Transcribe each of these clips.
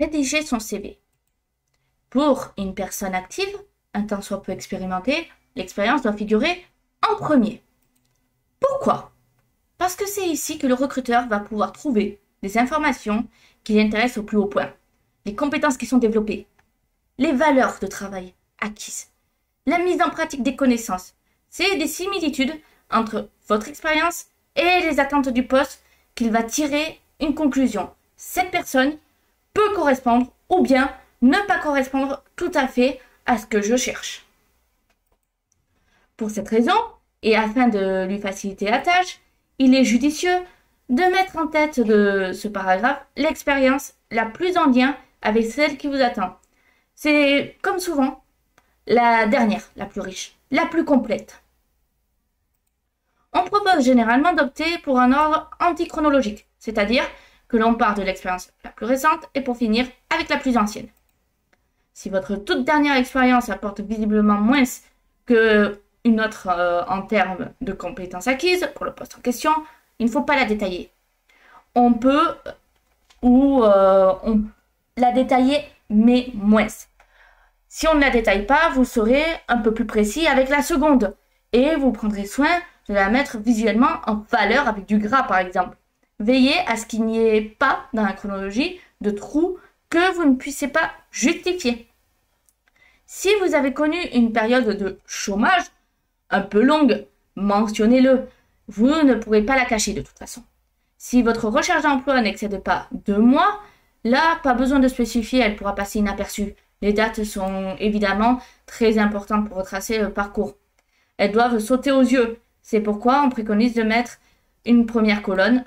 Rédiger son CV. Pour une personne active, un tant soit peu expérimentée, l'expérience doit figurer en premier. Pourquoi? Parce que c'est ici que le recruteur va pouvoir trouver des informations qui l'intéressent au plus haut point, les compétences qui sont développées, les valeurs de travail acquises, la mise en pratique des connaissances. C'est des similitudes entre votre expérience et les attentes du poste qu'il va tirer une conclusion. Cette personne peut correspondre ou bien ne pas correspondre tout à fait à ce que je cherche. Pour cette raison, et afin de lui faciliter la tâche, il est judicieux de mettre en tête de ce paragraphe l'expérience la plus en lien avec celle qui vous attend. C'est, comme souvent, la dernière, la plus riche, la plus complète. On propose généralement d'opter pour un ordre antichronologique, c'est-à-dire que l'on part de l'expérience la plus récente et pour finir avec la plus ancienne. Si votre toute dernière expérience apporte visiblement moins qu'une autre en termes de compétences acquises pour le poste en question, il ne faut pas la détailler. On peut on la détailler, mais moins. Si on ne la détaille pas, vous serez un peu plus précis avec la seconde et vous prendrez soin de la mettre visuellement en valeur avec du gras par exemple. Veillez à ce qu'il n'y ait pas dans la chronologie de trous que vous ne puissiez pas justifier. Si vous avez connu une période de chômage un peu longue, mentionnez-le. Vous ne pourrez pas la cacher de toute façon. Si votre recherche d'emploi n'excède pas 2 mois, là, pas besoin de spécifier, elle pourra passer inaperçue. Les dates sont évidemment très importantes pour retracer le parcours. Elles doivent sauter aux yeux. C'est pourquoi on préconise de mettre une première colonne.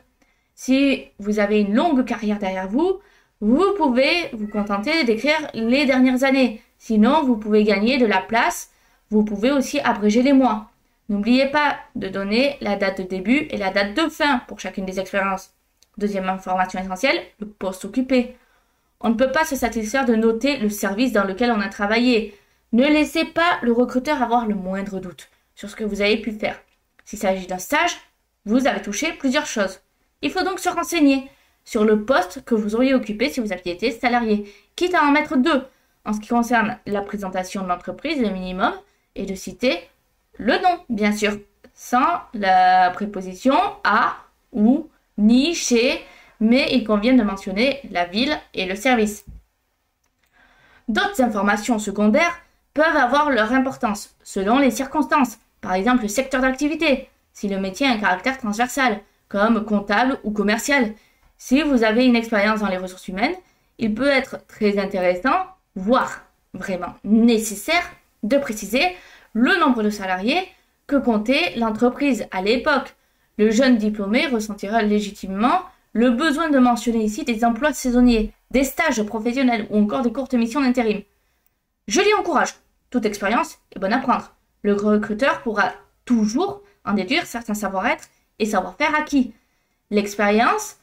Si vous avez une longue carrière derrière vous, vous pouvez vous contenter d'écrire les dernières années. Sinon, vous pouvez gagner de la place. Vous pouvez aussi abréger les mois. N'oubliez pas de donner la date de début et la date de fin pour chacune des expériences. Deuxième information essentielle, le poste occupé. On ne peut pas se satisfaire de noter le service dans lequel on a travaillé. Ne laissez pas le recruteur avoir le moindre doute sur ce que vous avez pu faire. S'il s'agit d'un stage, vous avez touché plusieurs choses. Il faut donc se renseigner sur le poste que vous auriez occupé si vous aviez été salarié, quitte à en mettre 2, en ce qui concerne la présentation de l'entreprise, le minimum, et de citer le nom, bien sûr, sans la préposition à, ou, ni, chez, mais il convient de mentionner la ville et le service. D'autres informations secondaires peuvent avoir leur importance selon les circonstances, par exemple le secteur d'activité, si le métier a un caractère transversal, comme comptable ou commercial. Si vous avez une expérience dans les ressources humaines, il peut être très intéressant, voire vraiment nécessaire, de préciser le nombre de salariés que comptait l'entreprise à l'époque. Le jeune diplômé ressentira légitimement le besoin de mentionner ici des emplois saisonniers, des stages professionnels ou encore des courtes missions d'intérim. Je l'y encourage. Toute expérience est bonne à prendre. Le recruteur pourra toujours en déduire certains savoir-être et savoir-faire acquis. L'expérience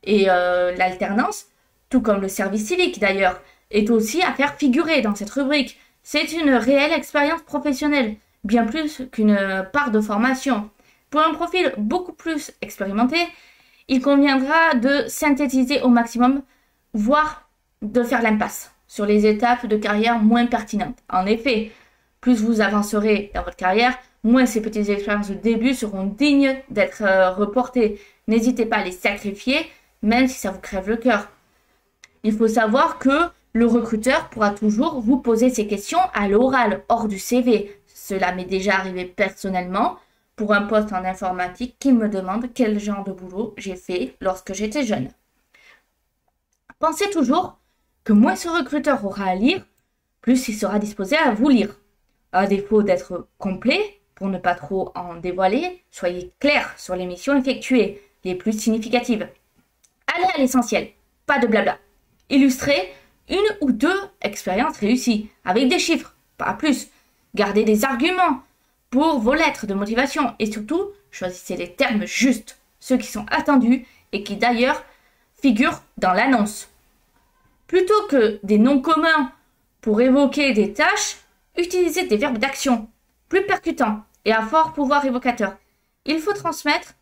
et l'alternance, tout comme le service civique d'ailleurs, est aussi à faire figurer dans cette rubrique. C'est une réelle expérience professionnelle, bien plus qu'une part de formation. Pour un profil beaucoup plus expérimenté, il conviendra de synthétiser au maximum, voire de faire l'impasse sur les étapes de carrière moins pertinentes. En effet, plus vous avancerez dans votre carrière, moins ces petites expériences de début seront dignes d'être reportées. N'hésitez pas à les sacrifier, même si ça vous crève le cœur. Il faut savoir que le recruteur pourra toujours vous poser ces questions à l'oral, hors du CV. Cela m'est déjà arrivé personnellement pour un poste en informatique qui me demande quel genre de boulot j'ai fait lorsque j'étais jeune. Pensez toujours que moins ce recruteur aura à lire, plus il sera disposé à vous lire. À défaut d'être complet, pour ne pas trop en dévoiler, soyez clair sur les missions effectuées, les plus significatives. Allez à l'essentiel, pas de blabla. Illustrez une ou 2 expériences réussies, avec des chiffres, pas plus. Gardez des arguments pour vos lettres de motivation et surtout, choisissez les termes justes, ceux qui sont attendus et qui d'ailleurs figurent dans l'annonce. Plutôt que des noms communs pour évoquer des tâches, utilisez des verbes d'action, plus percutants et à fort pouvoir évocateur. Il faut transmettre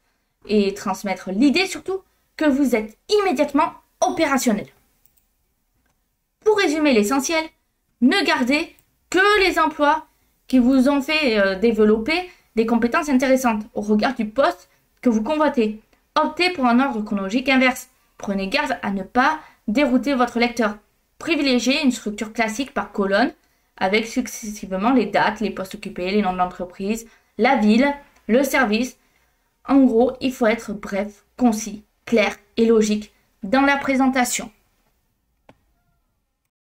l'idée surtout que vous êtes immédiatement opérationnel. Pour résumer l'essentiel, ne gardez que les emplois qui vous ont fait développer des compétences intéressantes au regard du poste que vous convoitez. Optez pour un ordre chronologique inverse. Prenez garde à ne pas dérouter votre lecteur. Privilégiez une structure classique par colonne avec successivement les dates, les postes occupés, les noms de l'entreprise, la ville, le service. En gros, il faut être bref, concis, clair et logique dans la présentation.